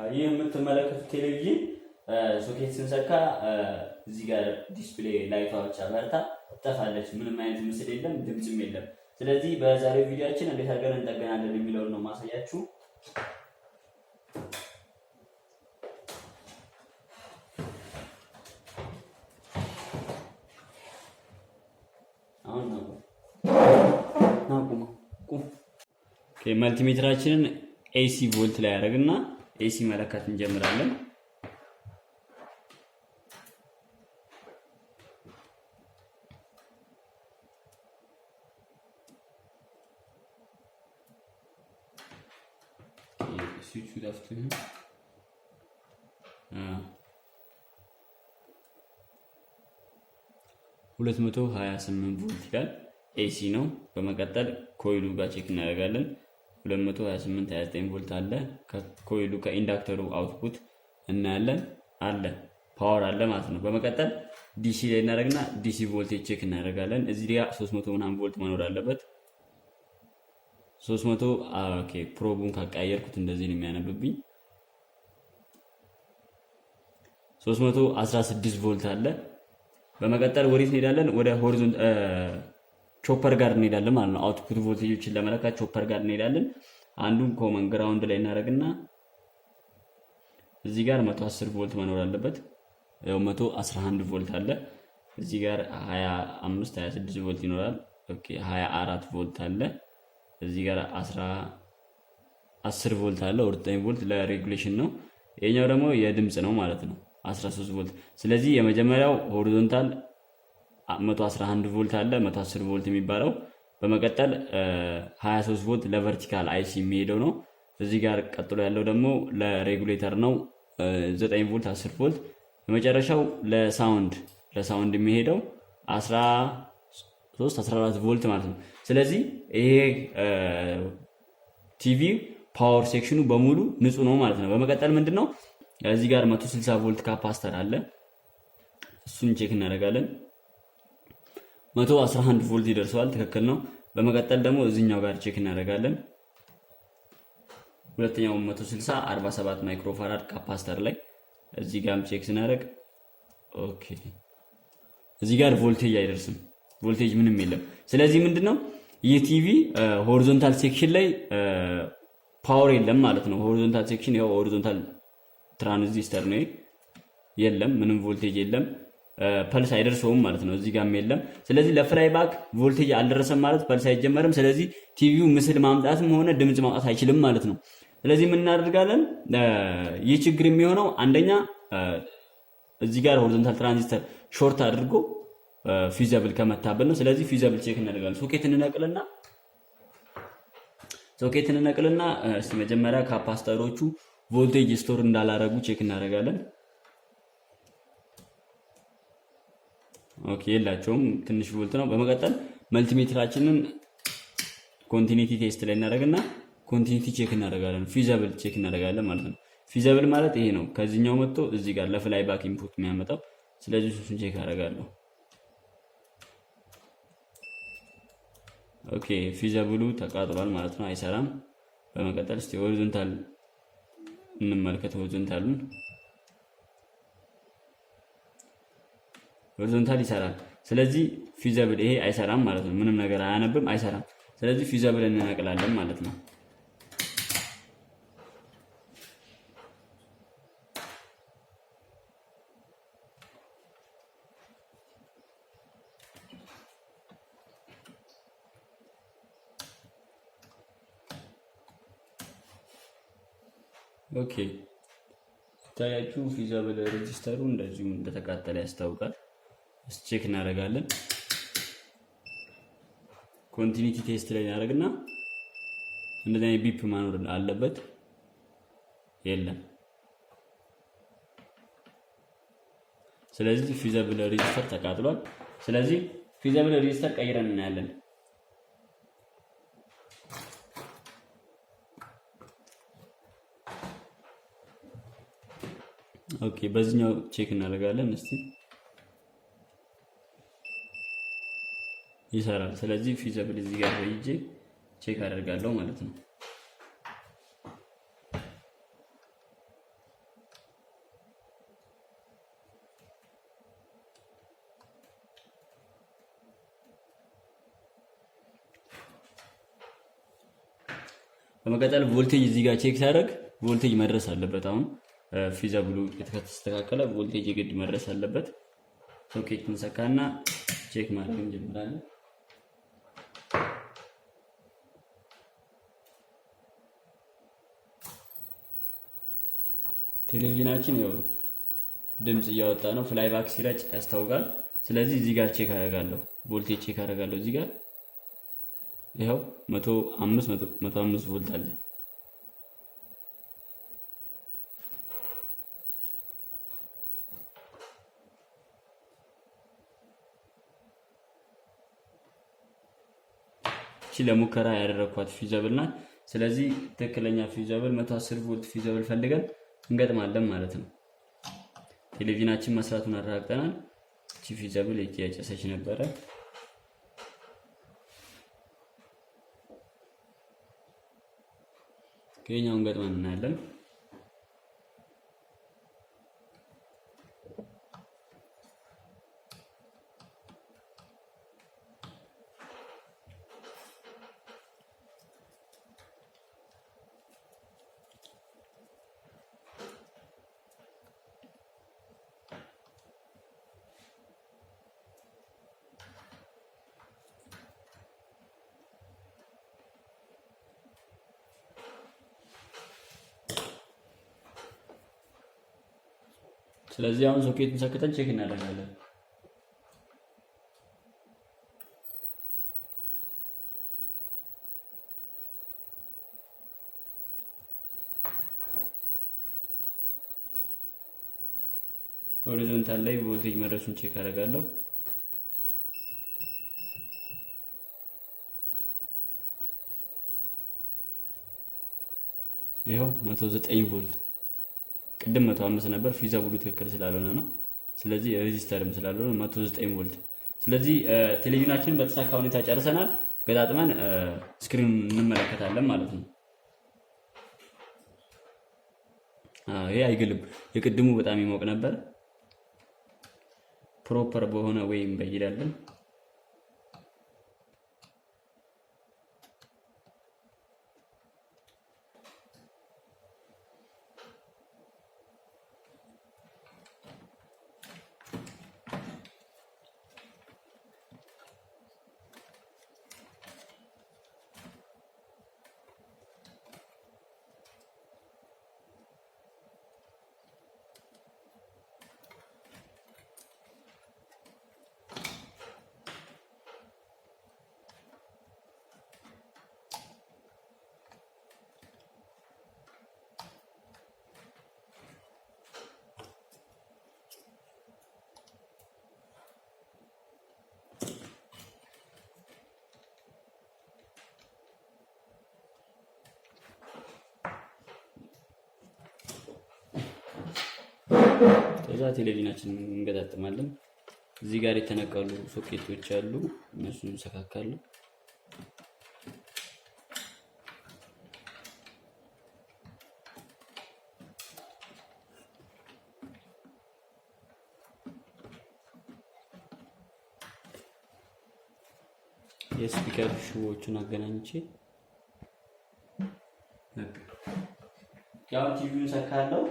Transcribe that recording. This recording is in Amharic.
ይህ የምትመለከቱት ቴሌቪዥን ሶኬት ስንሰካ እዚህ ጋር ዲስፕሌይ ላይቷ ብቻ በርታ ጠፋለች። ምንም አይነት ምስል የለም፣ ድምጽም የለም። ስለዚህ በዛሬው ቪዲዮአችን እንዴት አድርገን እንጠገናለን የሚለውን ነው ማሳያችሁ። አሁን ነው መልቲሜትራችንን ኤሲ ቮልት ላይ ያደርግና ኤሲ መለካት እንጀምራለን። ስዊቹ ዳፍቱ 228 ቮልት ይላል። ኤሲ ነው። በመቀጠል ኮይሉ ጋር ቼክ እናደርጋለን። 228 29 ቮልት አለ። ከኮይሉ ከኢንዳክተሩ አውትፑት እናያለን አለ ፓወር አለ ማለት ነው። በመቀጠል ዲሲ ላይ እናደርግና ዲሲ ቮልቴጅ ቼክ እናደርጋለን። እዚህ ጋር 300 ምናምን ቮልት መኖር አለበት። 300 ኦኬ። ፕሮቡን ካቀያየርኩት እንደዚህ ነው የሚያነብብኝ። 316 ቮልት አለ። በመቀጠል ወዴት እንሄዳለን? ወደ ሆሪዞንት ቾፐር ጋር እንሄዳለን ማለት ነው። አውትፑት ቮልቴጆችን ለመለካት ቾፐር ጋር እንሄዳለን። አንዱን ኮመን ግራውንድ ላይ እናደርግና እዚህ ጋር 110 ቮልት መኖር አለበት። ያው 111 ቮልት አለ። እዚህ ጋር 25 26 ቮልት ይኖራል። ኦኬ 24 ቮልት አለ። እዚህ ጋር 10 ቮልት አለ። 9 ቮልት ለሬጉሌሽን ነው። የኛው ደግሞ የድምጽ ነው ማለት ነው 13 ቮልት። ስለዚህ የመጀመሪያው ሆሪዞንታል 111 ቮልት አለ 110 ቮልት የሚባለው። በመቀጠል 23 ቮልት ለቨርቲካል አይሲ የሚሄደው ነው። እዚህ ጋር ቀጥሎ ያለው ደግሞ ለሬጉሌተር ነው 9 ቮልት 10 ቮልት። የመጨረሻው ለሳውንድ የሚሄደው 13 14 ቮልት ማለት ነው። ስለዚህ ይሄ ቲቪ ፓወር ሴክሽኑ በሙሉ ንጹህ ነው ማለት ነው። በመቀጠል ምንድነው እዚህ ጋር 160 ቮልት ካፓስተር አለ። እሱን ቼክ እናደርጋለን። 111 ቮልት ይደርሰዋል። ትክክል ነው። በመቀጠል ደግሞ እዚህኛው ጋር ቼክ እናደርጋለን። ሁለተኛው 160 47 ማይክሮፋራድ ካፓስተር ላይ እዚህ ጋርም ቼክ ስናደርግ ኦኬ እዚህ ጋር ቮልቴጅ አይደርስም። ቮልቴጅ ምንም የለም። ስለዚህ ምንድነው ይህ ቲቪ ሆሪዞንታል ሴክሽን ላይ ፓወር የለም ማለት ነው። ሆሪዞንታል ሴክሽን ያው ሆሪዞንታል ትራንዚስተር ነው የለም፣ ምንም ቮልቴጅ የለም። ፐልስ አይደርሰውም ማለት ነው። እዚህ ጋርም የለም። ስለዚህ ለፍላይ ባክ ቮልቴጅ አልደረሰም ማለት ፐልስ አይጀመርም። ስለዚህ ቲቪው ምስል ማምጣትም ሆነ ድምጽ ማውጣት አይችልም ማለት ነው። ስለዚህ ምን እናደርጋለን? ይህ ችግር የሚሆነው አንደኛ እዚህ ጋር ሆሪዞንታል ትራንዚስተር ሾርት አድርጎ ፊዛብል ከመታበል ነው። ስለዚህ ፊዛብል ቼክ እናደርጋለን። ሶኬትን እንነቅልና እስቲ መጀመሪያ ካፓስተሮቹ ቮልቴጅ ስቶር እንዳላረጉ ቼክ እናደርጋለን። ኦኬ የላቸውም፣ ትንሽ ቮልት ነው። በመቀጠል መልቲሜትራችንን ኮንቲኒቲ ቴስት ላይ እናደርግና ኮንቲኒቲ ቼክ እናደርጋለን። ፊዛብል ቼክ እናደርጋለን ማለት ነው። ፊዛብል ማለት ይሄ ነው። ከዚህኛው መጥቶ እዚህ ጋር ለፍላይ ባክ ኢንፑት የሚያመጣው። ስለዚህ እሱን ቼክ አደርጋለሁ። ኦኬ ፊዛብሉ ተቃጥሏል ማለት ነው፣ አይሰራም። በመቀጠል እስቲ ሆሪዞንታል እንመልከት። ሆሪዞንታል ይሰራል። ስለዚህ ፊዛብል ይሄ አይሰራም ማለት ነው። ምንም ነገር አያነብም፣ አይሰራም። ስለዚህ ፊዛብል እንነቅላለን ማለት ነው። ኦኬ ታያችሁ ፊዛብል ሬጂስተሩ እንደዚሁ እንደተቃጠለ ያስታውቃል። ቼክ እናደርጋለን። ኮንቲኒቲ ቴስት ላይ እናደርግና እንደዚህ አይነት ቢፕ ማኖር አለበት። የለም። ስለዚህ ፊዛብል ሬጂስተር ተቃጥሏል። ስለዚህ ፊዛብል ሬጂስተር ቀይረን እናያለን። ኦኬ በዚህኛው ቼክ እናደርጋለን። እስቲ ይሰራል። ስለዚህ ፊዛብል እዚህ ጋር ሄጄ ቼክ አደርጋለሁ ማለት ነው። በመቀጠል ቮልቴጅ እዚህ ጋር ቼክ ሲያደርግ ቮልቴጅ መድረስ አለበት። አሁን ፊዘብሉ ከተስተካከለ ቮልቴጅ የግድ መድረስ አለበት። ሶኬት እንሰካና ቼክ ማድረግ እንጀምራለን። ቴሌቪዥናችን ይኸው ድምጽ እያወጣ ነው። ፍላይባክ ሲረጭ ያስታውቃል። ስለዚህ እዚህ ጋር ቼክ አደርጋለሁ፣ ቮልቴጅ ቼክ አደርጋለሁ። እዚህ ጋር ይኸው 105 ቮልት አለ። እቺ ለሙከራ ያደረኳት ፊዘብል ናት። ስለዚህ ትክክለኛ ፊዘብል 110 ቮልት ፊዘብል ፈልገን እንገጥማለን ማለት ነው። ቴሌቪዥናችን መስራቱን አረጋግጠናል። እቺ ፊዘብል እያጨሰች ነበረ። ከኛውን ገጥመን እናያለን። ስለዚህ አሁን ሶኬቱን ሰክተን ቼክ እናደርጋለን። ሆሪዞንታል ላይ ቮልቴጅ መድረሱን ቼክ አደርጋለሁ። ይኸው 109 ቮልት ቅድም 105 ነበር። ፊዘብሉ ትክክል ስላልሆነ ነው። ስለዚህ ሬዚስተርም ስላልሆነ 109 ቮልት። ስለዚህ ቴሌቪዥናችንን በተሳካ ሁኔታ ጨርሰናል። ገጣጥመን ስክሪኑን እንመለከታለን ማለት ነው። ይሄ አይግልም። የቅድሙ በጣም ይሞቅ ነበር። ፕሮፐር በሆነ ወይ እንበይዳለን። ከዛ ቴሌቪዥናችንን እንገጣጥማለን። እዚህ ጋር የተነቀሉ ሶኬቶች አሉ፣ እነሱን እንሰካካለን። የስፒከር ሽቦቹን አገናኝቼ ያው ቲቪውን ሰካለሁ።